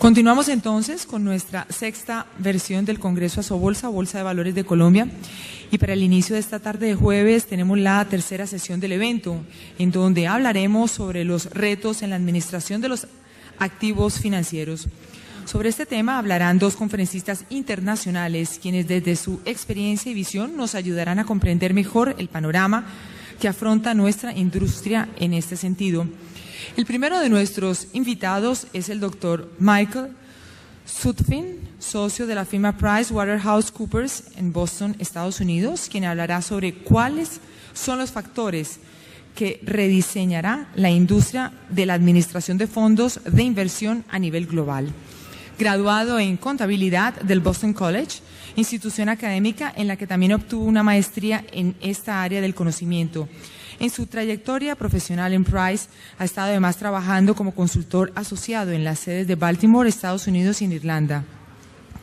Continuamos entonces con nuestra sexta versión del Congreso ASOBOLSA, Bolsa de Valores de Colombia. Y para el inicio de esta tarde de jueves tenemos la tercera sesión del evento, en donde hablaremos sobre los retos en la administración de los activos financieros. Sobre este tema hablarán dos conferencistas internacionales, quienes desde su experiencia y visión nos ayudarán a comprender mejor el panorama que afronta nuestra industria en este sentido. El primero de nuestros invitados es el doctor Michael Sutphin, socio de la firma Watherhouse en Boston, Estados Unidos, quien hablará sobre cuáles son los factores que rediseñará la industria de la administración de fondos de inversión a nivel global. Graduado en contabilidad del Boston College, institución académica en la que también obtuvo una maestría en esta área del conocimiento. En su trayectoria profesional en Price ha estado además trabajando como consultor asociado en las sedes de Baltimore, Estados Unidos y en Irlanda.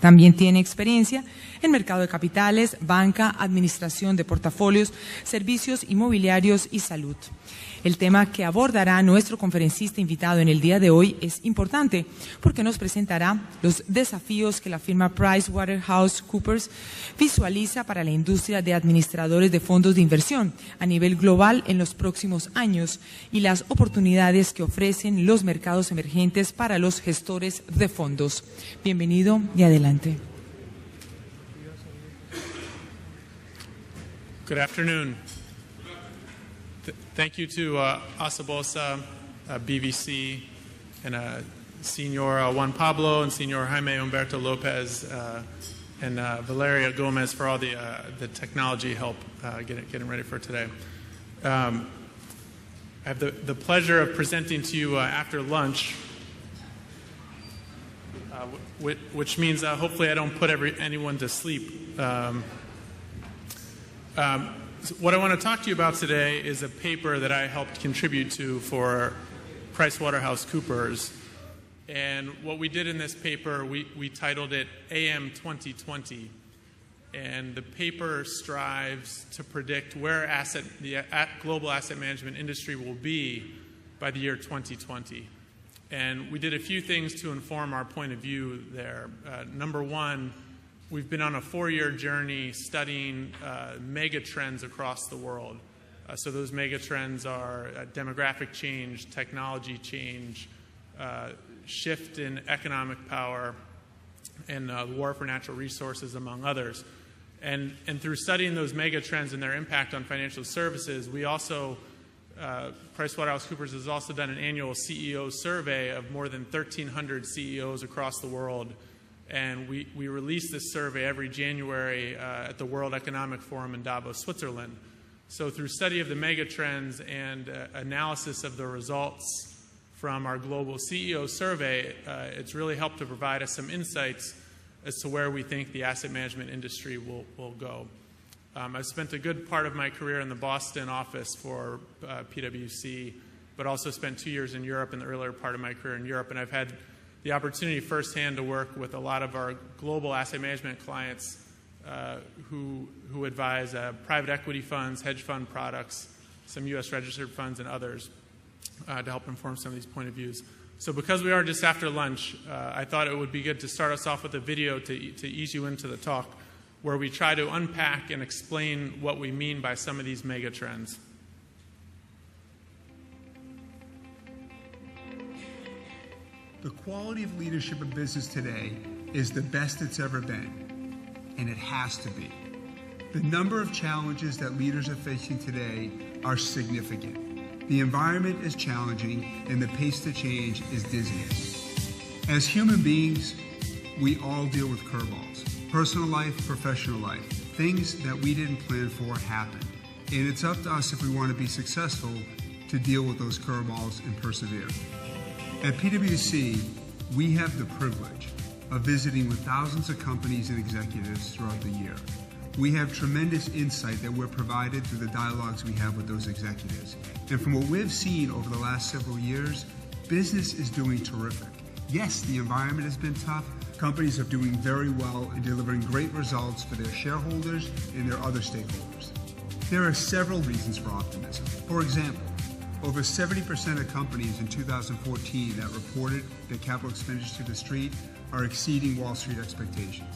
También tiene experiencia en mercado de capitales, banca, administración de portafolios, servicios inmobiliarios y salud. El tema que abordará nuestro conferencista invitado en el día de hoy es importante porque nos presentará los desafíos que la firma PricewaterhouseCoopers visualiza para la industria de administradores de fondos de inversión a nivel global en los próximos años y las oportunidades que ofrecen los mercados emergentes para los gestores de fondos. Bienvenido y adelante. Good afternoon. Thank you to ASOBOLSA, PwC, and Senor Juan Pablo and Senor Jaime Humberto Lopez and Valeria Gomez for all the technology help getting ready for today. I have the pleasure of presenting to you after lunch, which means hopefully I don't put anyone to sleep. What I want to talk to you about today is a paper that I helped contribute to for PricewaterhouseCoopers. And what we did in this paper, we titled it AM 2020. And the paper strives to predict where the global asset management industry will be by the year 2020. And we did a few things to inform our point of view there. Number one, we've been on a 4-year journey studying megatrends across the world. So those megatrends are demographic change, technology change, shift in economic power, and war for natural resources, among others. And through studying those megatrends and their impact on financial services, we also, PricewaterhouseCoopers has also done an annual CEO survey of more than 1,300 CEOs across the world. And we release this survey every January at the World Economic Forum in Davos, Switzerland. So through study of the megatrends and analysis of the results from our global CEO survey, it's really helped to provide us some insights as to where we think the asset management industry will go. I've spent a good part of my career in the Boston office for PwC, but also spent 2 years in Europe in the earlier part of my career in Europe, and I've had the opportunity firsthand to work with a lot of our global asset management clients who advise private equity funds, hedge fund products, some U.S. registered funds, and others to help inform some of these point of views. So because we are just after lunch, I thought it would be good to start us off with a video to ease you into the talk where we try to unpack and explain what we mean by some of these mega trends. The quality of leadership in business today is the best it's ever been, and it has to be. The number of challenges that leaders are facing today are significant. The environment is challenging, and the pace to change is dizzying. As human beings, we all deal with curveballs. Personal life, professional life. Things that we didn't plan for happen. And it's up to us, if we want to be successful, to deal with those curveballs and persevere. At PwC, we have the privilege of visiting with thousands of companies and executives throughout the year. We have tremendous insight that we're provided through the dialogues we have with those executives. And from what we've seen over the last several years, business is doing terrific. Yes, the environment has been tough. Companies are doing very well and delivering great results for their shareholders and their other stakeholders. There are several reasons for optimism. For example, Over 70% of companies in 2014 that reported their capital expenditures to the street are exceeding Wall Street expectations.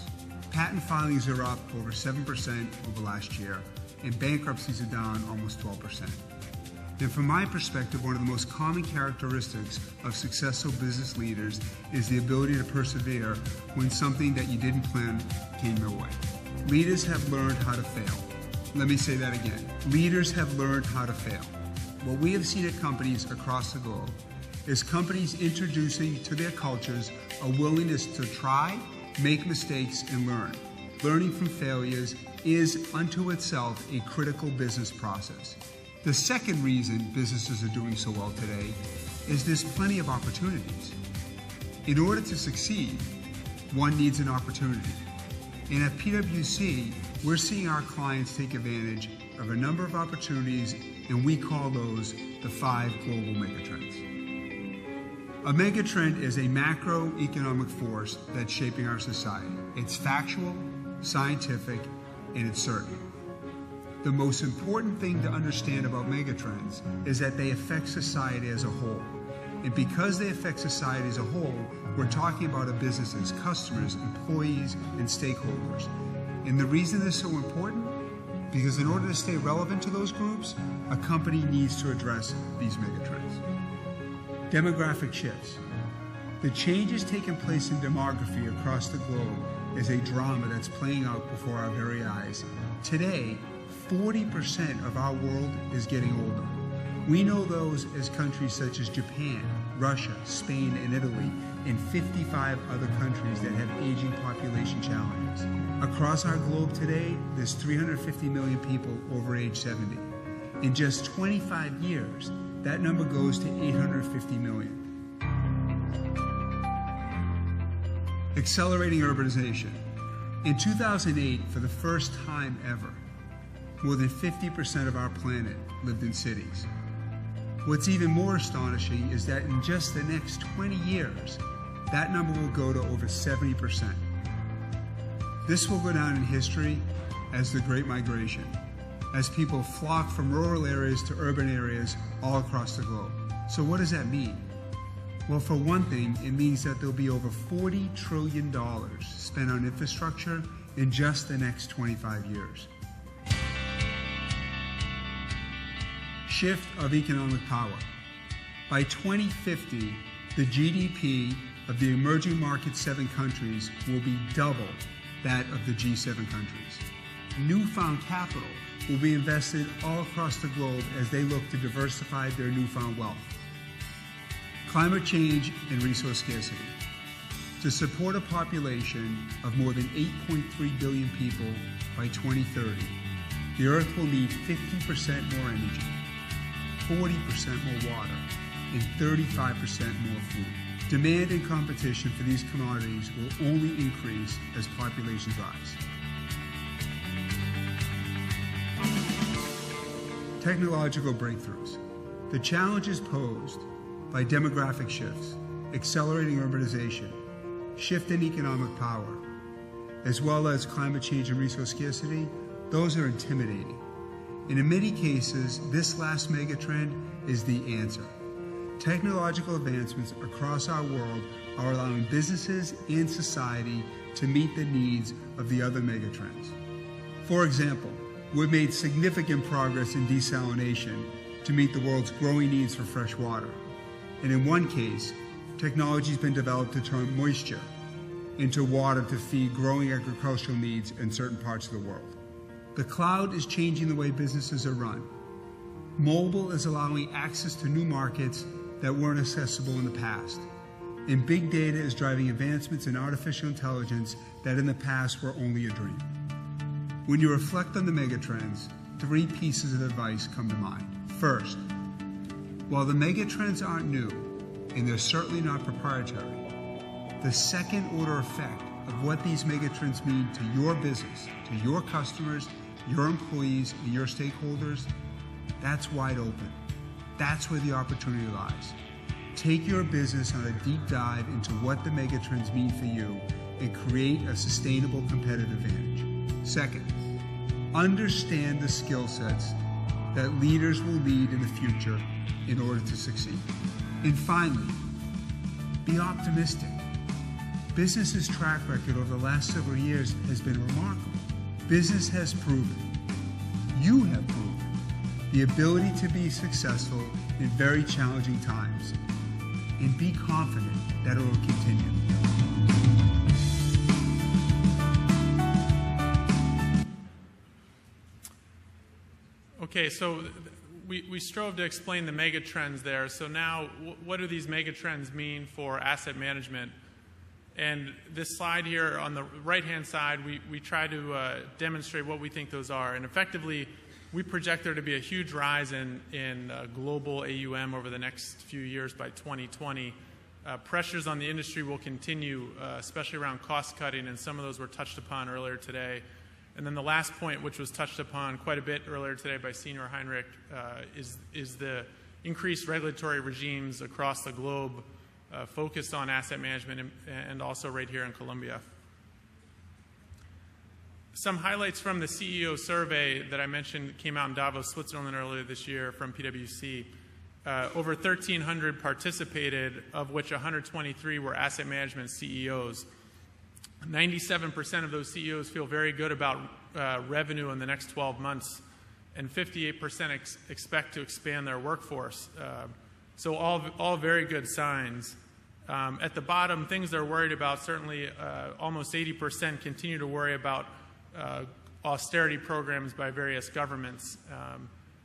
Patent filings are up over 7% over last year, and bankruptcies are down almost 12%. And from my perspective, one of the most common characteristics of successful business leaders is the ability to persevere when something that you didn't plan came your way. Leaders have learned how to fail. Let me say that again. Leaders have learned how to fail. What we have seen at companies across the globe is companies introducing to their cultures a willingness to try, make mistakes, and learn. Learning from failures is unto itself a critical business process. The second reason businesses are doing so well today is there's plenty of opportunities. In order to succeed, one needs an opportunity. And at PwC, we're seeing our clients take advantage of a number of opportunities, and we call those the 5 global megatrends. A megatrend is a macroeconomic force that's shaping our society. It's factual, scientific, and it's certain. The most important thing to understand about megatrends is that they affect society as a whole. And because they affect society as a whole, we're talking about a business's customers, employees, and stakeholders. And the reason this is so important, because in order to stay relevant to those groups, a company needs to address these megatrends. Demographic shifts. The changes taking place in demography across the globe is a drama that's playing out before our very eyes. Today, 40% of our world is getting older. We know those as countries such as Japan, Russia, Spain, and Italy, and 55 other countries that have aging population challenges. Across our globe today, there's 350 million people over age 70. In just 25 years, that number goes to 850 million. Accelerating urbanization. In 2008, for the first time ever, more than 50% of our planet lived in cities. What's even more astonishing is that in just the next 20 years, that number will go to over 70%. This will go down in history as the Great Migration, as people flock from rural areas to urban areas all across the globe. So what does that mean? Well, for one thing, it means that there'll be over $40 trillion spent on infrastructure in just the next 25 years. Shift of economic power. By 2050, the GDP of the emerging market 7 countries will be double that of the G7 countries. Newfound capital will be invested all across the globe as they look to diversify their newfound wealth. Climate change and resource scarcity. To support a population of more than 8.3 billion people by 2030, the Earth will need 50% more energy, 40% more water, and 35% more food. Demand and competition for these commodities will only increase as populations rise. Technological breakthroughs. The challenges posed by demographic shifts, accelerating urbanization, shift in economic power, as well as climate change and resource scarcity, those are intimidating. And in many cases, this last megatrend is the answer. Technological advancements across our world are allowing businesses and society to meet the needs of the other megatrends. For example, we've made significant progress in desalination to meet the world's growing needs for fresh water. And in one case, technology has been developed to turn moisture into water to feed growing agricultural needs in certain parts of the world. The cloud is changing the way businesses are run. Mobile is allowing access to new markets that weren't accessible in the past. And big data is driving advancements in artificial intelligence that in the past were only a dream. When you reflect on the megatrends, 3 pieces of advice come to mind. First, while the megatrends aren't new, and they're certainly not proprietary, the second order effect of what these megatrends mean to your business, to your customers, your employees, and your stakeholders, that's wide open. That's where the opportunity lies. Take your business on a deep dive into what the megatrends mean for you and create a sustainable competitive advantage. Second, understand the skill sets that leaders will need in the future in order to succeed. And finally, be optimistic. Business's track record over the last several years has been remarkable. Business has proven, you have proven, the ability to be successful in very challenging times, and be confident that it will continue. Okay, so we strove to explain the megatrends there. So now, what do these megatrends mean for asset management? And this slide here on the right-hand side, we try to demonstrate what we think those are. And effectively, we project there to be a huge rise in global AUM over the next few years by 2020. Pressures on the industry will continue, especially around cost cutting, and some of those were touched upon earlier today. And then the last point, which was touched upon quite a bit earlier today by Senior Heinrich, is the increased regulatory regimes across the globe focused on asset management and also right here in Colombia. Some highlights from the CEO survey that I mentioned came out in Davos, Switzerland earlier this year from PwC. Over 1,300 participated, of which 123 were asset management CEOs. 97% of those CEOs feel very good about revenue in the next 12 months, and 58% expect to expand their workforce. So all very good signs. At the bottom, things they're worried about, certainly almost 80% continue to worry about austerity programs by various governments.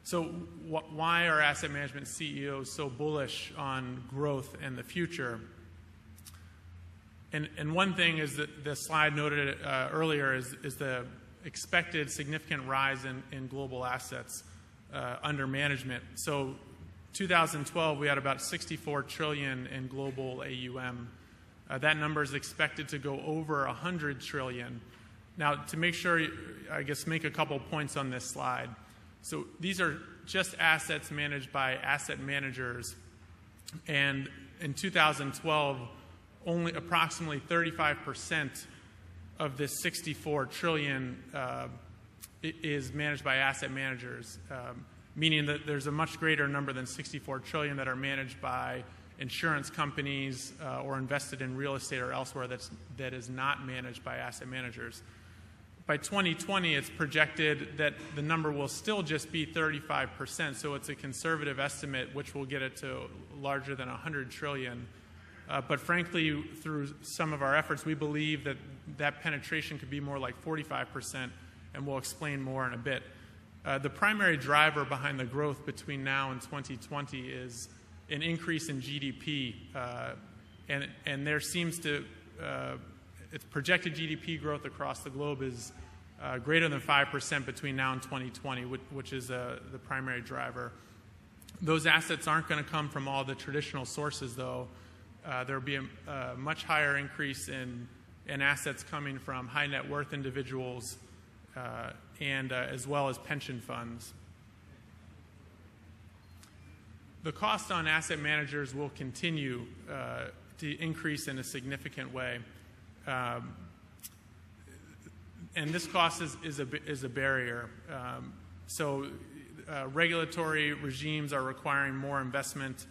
So why are asset management CEOs so bullish on growth and the future? And one thing is that the slide noted earlier is the expected significant rise in global assets under management. So 2012, we had about 64 trillion in global AUM. That number is expected to go over 100 trillion. Now, to make sure, I guess, make a couple points on this slide. So these are just assets managed by asset managers. And in 2012, only approximately 35% of this 64 trillion is managed by asset managers, meaning that there's a much greater number than 64 trillion that are managed by insurance companies or invested in real estate or elsewhere that is not managed by asset managers. By 2020, it's projected that the number will still just be 35%, so it's a conservative estimate, which will get it to larger than 100 trillion. But frankly, through some of our efforts, we believe that that penetration could be more like 45%, and we'll explain more in a bit. The primary driver behind the growth between now and 2020 is an increase in GDP, and there seems to, its projected GDP growth across the globe is greater than 5% between now and 2020, which is the primary driver. Those assets aren't going to come from all the traditional sources, though. There will be a much higher increase in assets coming from high net worth individuals and as well as pension funds. The cost on asset managers will continue to increase in a significant way. And this cost is a barrier. So regulatory regimes are requiring more investment.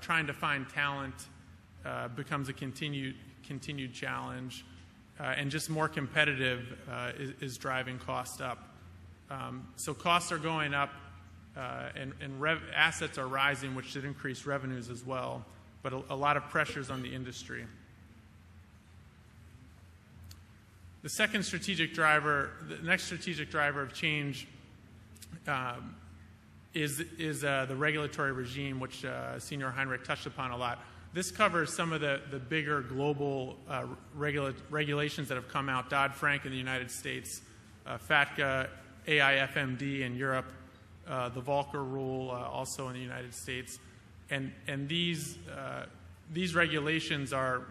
Trying to find talent becomes a continued challenge, and just more competitive is driving cost up. So costs are going up, and assets are rising, which should increase revenues as well, but a lot of pressures on the industry. The next strategic driver of change is the regulatory regime, which Senior Heinrich touched upon a lot. This covers some of the bigger global regulations that have come out, Dodd-Frank in the United States, FATCA, AIFMD in Europe, the Volcker Rule also in the United States. And these regulations are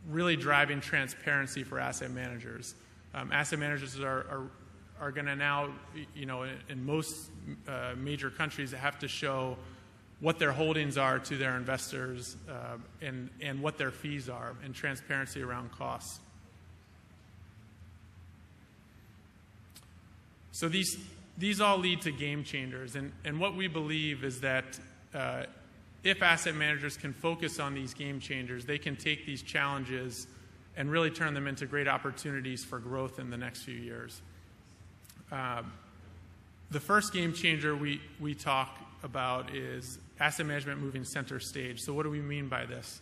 really driving transparency for asset managers. Asset managers are going to now, in most major countries, have to show what their holdings are to their investors and what their fees are, and transparency around costs. So these these all lead to game changers. And what we believe is that if asset managers can focus on these game changers, they can take these challenges and really turn them into great opportunities for growth in the next few years. The first game changer we talk about is asset management moving center stage. So what do we mean by this?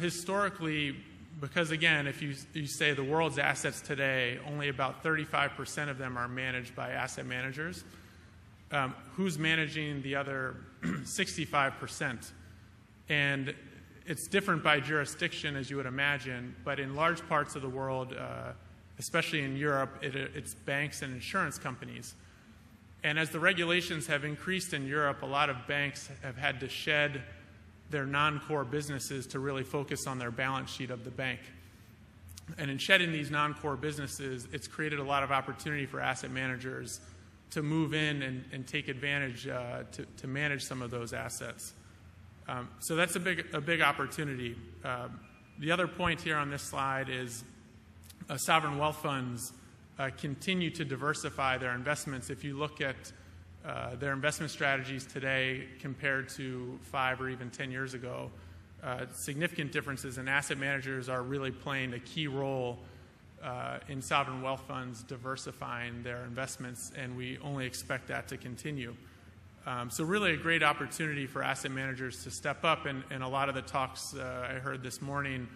Historically, because again, if you say the world's assets today, only about 35% of them are managed by asset managers. Who's managing the other 65%? And it's different by jurisdiction, as you would imagine, but in large parts of the world, especially in Europe, it's banks and insurance companies. And as the regulations have increased in Europe, a lot of banks have had to shed their non-core businesses to really focus on their balance sheet of the bank. And in shedding these non-core businesses, it's created a lot of opportunity for asset managers to move in and take advantage to manage some of those assets. So that's a big opportunity. The other point here on this slide is sovereign wealth funds continue to diversify their investments. If you look at their investment strategies today compared to 5 or even 10 years ago, significant differences, and asset managers are really playing a key role in sovereign wealth funds diversifying their investments, and we only expect that to continue. So really a great opportunity for asset managers to step up, and a lot of the talks I heard this morning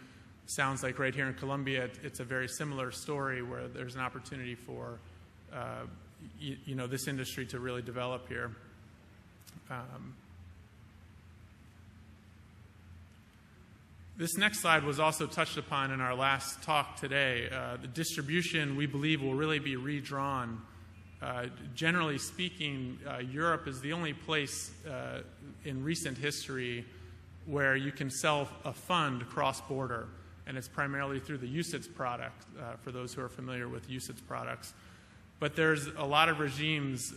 sounds like right here in Colombia, it's a very similar story where there's an opportunity for this industry to really develop here. This next slide was also touched upon in our last talk today. The distribution, we believe, will really be redrawn. Generally speaking, Europe is the only place in recent history where you can sell a fund cross-border, and it's primarily through the UCITS product, for those who are familiar with UCITS products. But there's a lot of regimes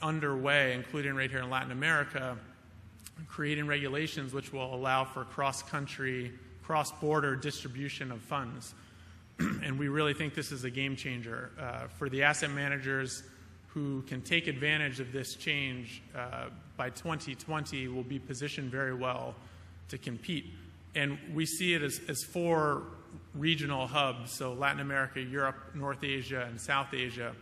underway, including right here in Latin America, creating regulations which will allow for cross-country, cross-border distribution of funds. And we really think this is a game changer. For the asset managers who can take advantage of this change, by 2020 will be positioned very well to compete. And we see it as 4 regional hubs, so Latin America, Europe, North Asia, and South Asia.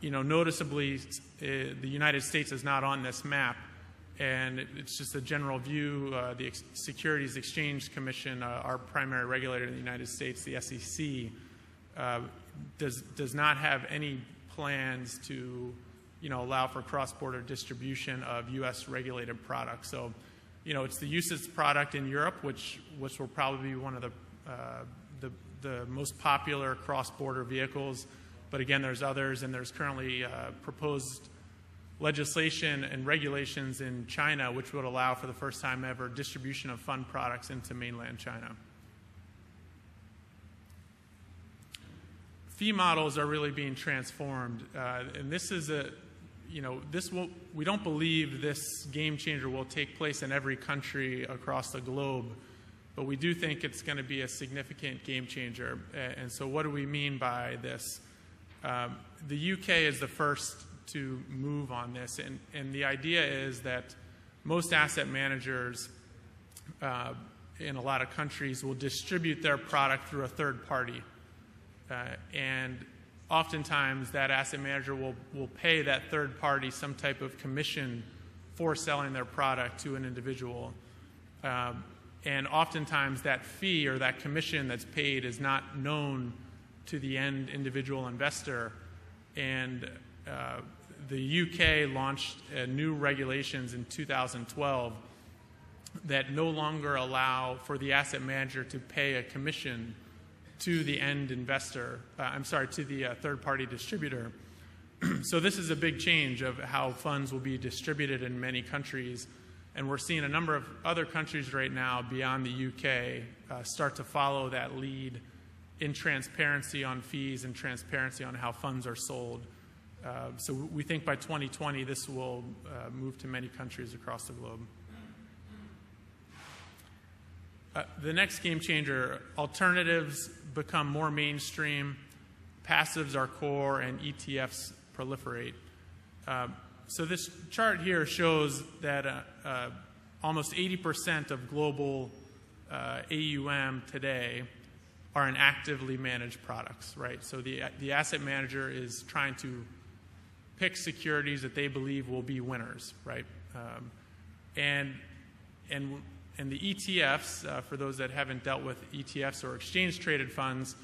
Noticeably, the United States is not on this map, and it's just a general view. The Securities Exchange Commission, our primary regulator in the United States, the SEC, does not have any plans to allow for cross-border distribution of U.S. regulated products. So, it's the UCITS product in Europe, which will probably be one of the most popular cross-border vehicles. But again, there's others, and there's currently proposed legislation and regulations in China which would allow for the first time ever distribution of fund products into mainland China. Fee models are really being transformed, and this is we don't believe this game changer will take place in every country across the globe, but we do think it's going to be a significant game changer. And so what do we mean by this? The UK is the first to move on this, and the idea is that most asset managers in a lot of countries will distribute their product through a third party, and oftentimes that asset manager will pay that third party some type of commission for selling their product to an individual, and oftentimes that fee or that commission that's paid is not known to the end individual investor. And the UK launched new regulations in 2012 that no longer allow for the asset manager to pay a commission to the end investor, to the third-party distributor. So this is a big change of how funds will be distributed in many countries, and we're seeing a number of other countries right now beyond the UK start to follow that lead in transparency on fees and transparency on how funds are sold. So we think by 2020 this will move to many countries across the globe. The next game changer, alternatives become more mainstream. passives are core, and ETFs proliferate. So this chart here shows that almost 80% of global AUM today are in actively managed products, right? So the asset manager is trying to pick securities that they believe will be winners, right? And the ETFs, for those that haven't dealt with ETFs or exchange-traded funds,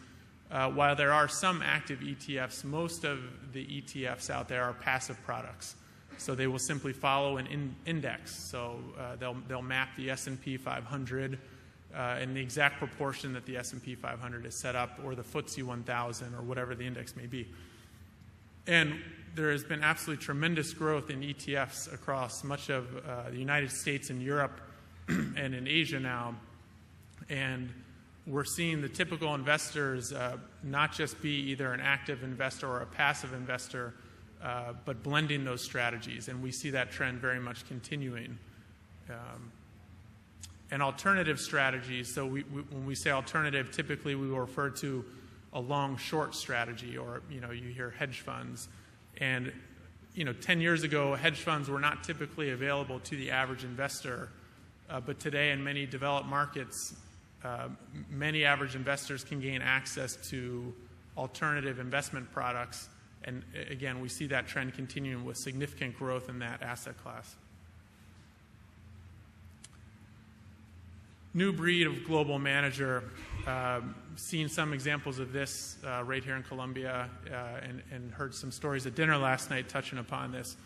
while there are some active ETFs, most of the ETFs out there are passive products. So they will simply follow an index. So they'll map the S&P 500 in the exact proportion that the S&P 500 is set up, or the FTSE 1000, or whatever the index may be. And there has been absolutely tremendous growth in ETFs across much of the United States and Europe and in Asia now. And we're seeing the typical investors not just be either an active investor or a passive investor, but blending those strategies. And we see that trend very much continuing. And alternative strategies, so when we say alternative, typically we will refer to a long-short strategy, or you hear hedge funds. And 10 years ago, hedge funds were not typically available to the average investor. But today, in many developed markets, many average investors can gain access to alternative investment products. And again, we see that trend continuing with significant growth in that asset class. New breed of global manager. Seen some examples of this right here in Colombia, and heard some stories at dinner last night touching upon this,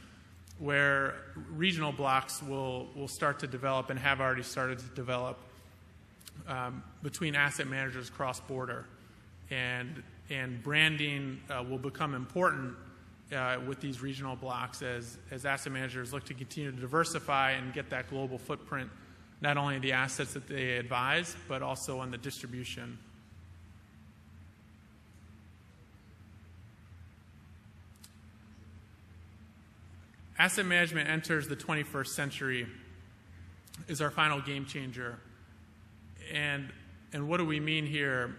where regional blocks will start to develop and have already started to develop between asset managers cross-border. And branding will become important with these regional blocks as asset managers look to continue to diversify and get that global footprint, not only the assets that they advise, but also on the distribution. Asset management enters the 21st century is our final game changer. And what do we mean here?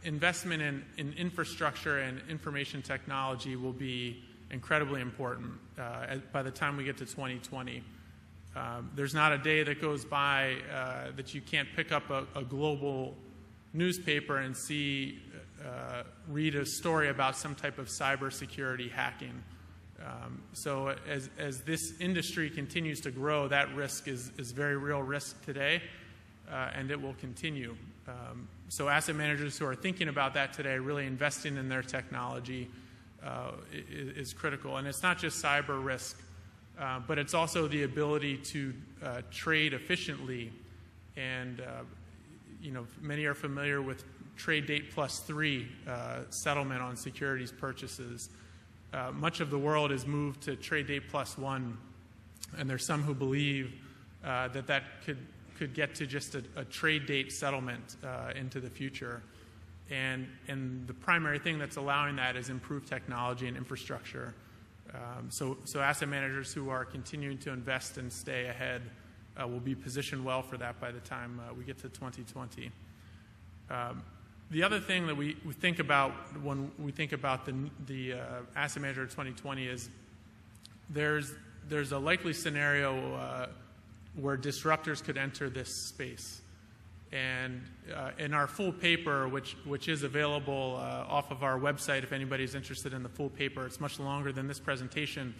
Investment in infrastructure and information technology will be incredibly important by the time we get to 2020. There's not a day that goes by that you can't pick up a global newspaper and read a story about some type of cybersecurity hacking. So as this industry continues to grow, that risk is very real risk today, and it will continue. So asset managers who are thinking about that today, really investing in their technology, is critical. And it's not just cyber risk, but it's also the ability to trade efficiently. And many are familiar with trade date +3 settlement on securities purchases. Much of the world has moved to trade date +1, and there's some who believe that could get to just a trade date settlement into the future. And the primary thing that's allowing that is improved technology and infrastructure. So asset managers who are continuing to invest and stay ahead will be positioned well for that by the time we get to 2020. The other thing that we think about when we think about the asset manager of 2020 is there's a likely scenario where disruptors could enter this space. And in our full paper, which is available off of our website if anybody's interested in the full paper, it's much longer than this presentation,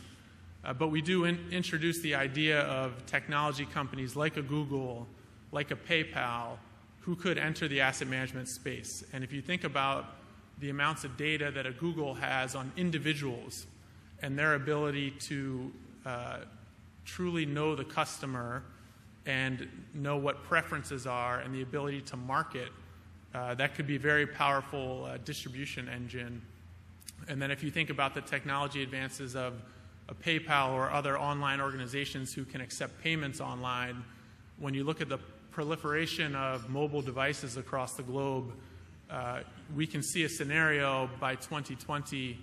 but we do introduce the idea of technology companies like a Google, like a PayPal, who could enter the asset management space. And if you think about the amounts of data that a Google has on individuals and their ability to truly know the customer and know what preferences are and the ability to market, that could be a very powerful distribution engine. And then if you think about the technology advances of a PayPal or other online organizations who can accept payments online, when you look at the proliferation of mobile devices across the globe, we can see a scenario by 2020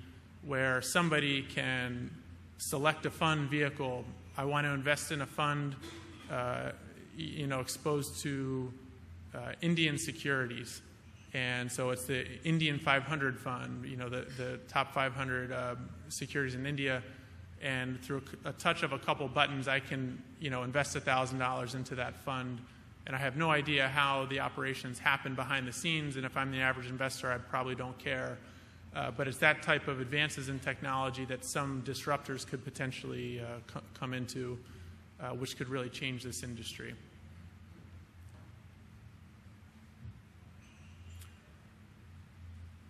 where somebody can select a fund vehicle. I want to invest in a fund exposed to Indian securities. And so it's the Indian 500 fund, you know, the top 500 securities in India. And through a touch of a couple buttons, I can, you know, invest $1,000 into that fund. And I have no idea how the operations happen behind the scenes. And if I'm the average investor, I probably don't care. But it's that type of advances in technology that some disruptors could potentially come into, which could really change this industry.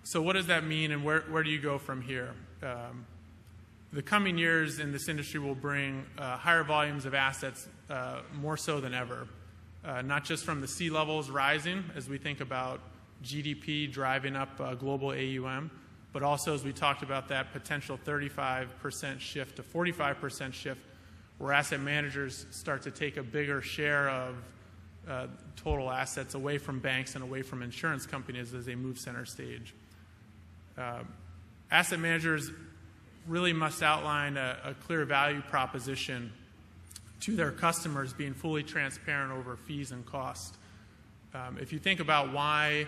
So what does that mean, and where do you go from here? The coming years in this industry will bring higher volumes of assets, more so than ever, not just from the sea levels rising as we think about GDP driving up global AUM, but also as we talked about that potential 35% shift to 45% shift, where asset managers start to take a bigger share of total assets away from banks and away from insurance companies as they move center stage. Asset managers really must outline a clear value proposition to their customers, being fully transparent over fees and cost. If you think about why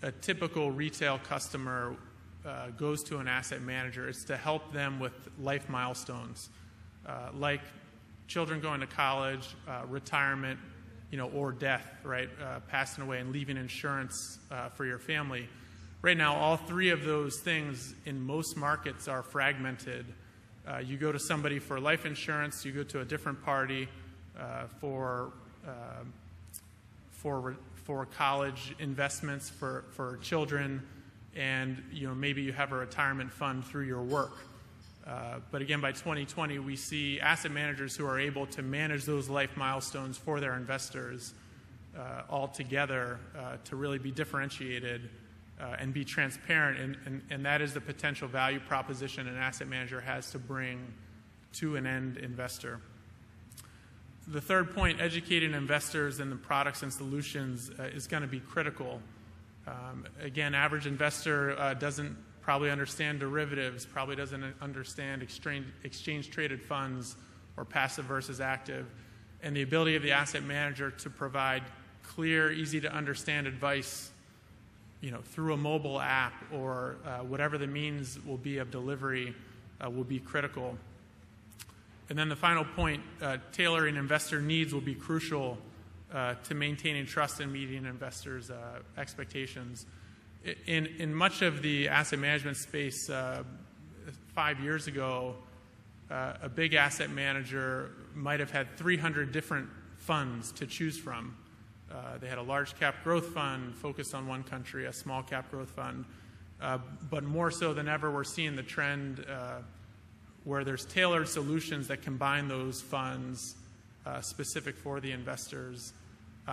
a typical retail customer goes to an asset manager, it's to help them with life milestones, like children going to college, retirement, you know, or death, right? Passing away and leaving insurance for your family. Right now, all three of those things in most markets are fragmented. You go to somebody for life insurance, you go to a different party for college investments for children, and you know, maybe you have a retirement fund through your work. But again, by 2020, we see asset managers who are able to manage those life milestones for their investors all together to really be differentiated and be transparent, and that is the potential value proposition an asset manager has to bring to an end investor. The third point, educating investors in the products and solutions is going to be critical. Again, average investor doesn't probably understand derivatives, probably doesn't understand exchange-traded funds or passive versus active, and the ability of the asset manager to provide clear, easy-to-understand advice, you know, through a mobile app or whatever the means will be of delivery will be critical. And then the final point, tailoring investor needs will be crucial to maintaining trust and meeting investors' expectations. In much of the asset management space 5 years ago, a big asset manager might have had 300 different funds to choose from. They had a large cap growth fund focused on one country, a small cap growth fund. But more so than ever, we're seeing the trend where there's tailored solutions that combine those funds specific for the investors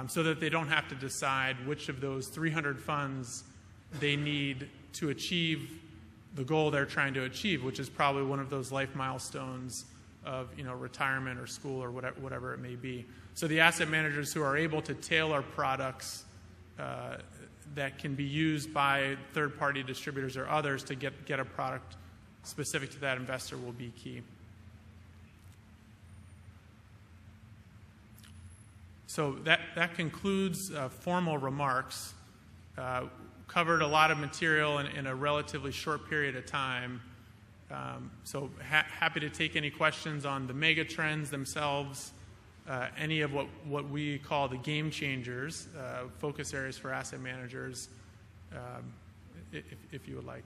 so that they don't have to decide which of those 300 funds they need to achieve the goal they're trying to achieve, which is probably one of those life milestones of, you know, retirement or school or whatever it may be. So the asset managers who are able to tailor products that can be used by third-party distributors or others to get a product specific to that investor will be key. So that concludes formal remarks. Covered a lot of material in a relatively short period of time. So happy to take any questions on the megatrends themselves, any of what we call the game changers, focus areas for asset managers, if you would like.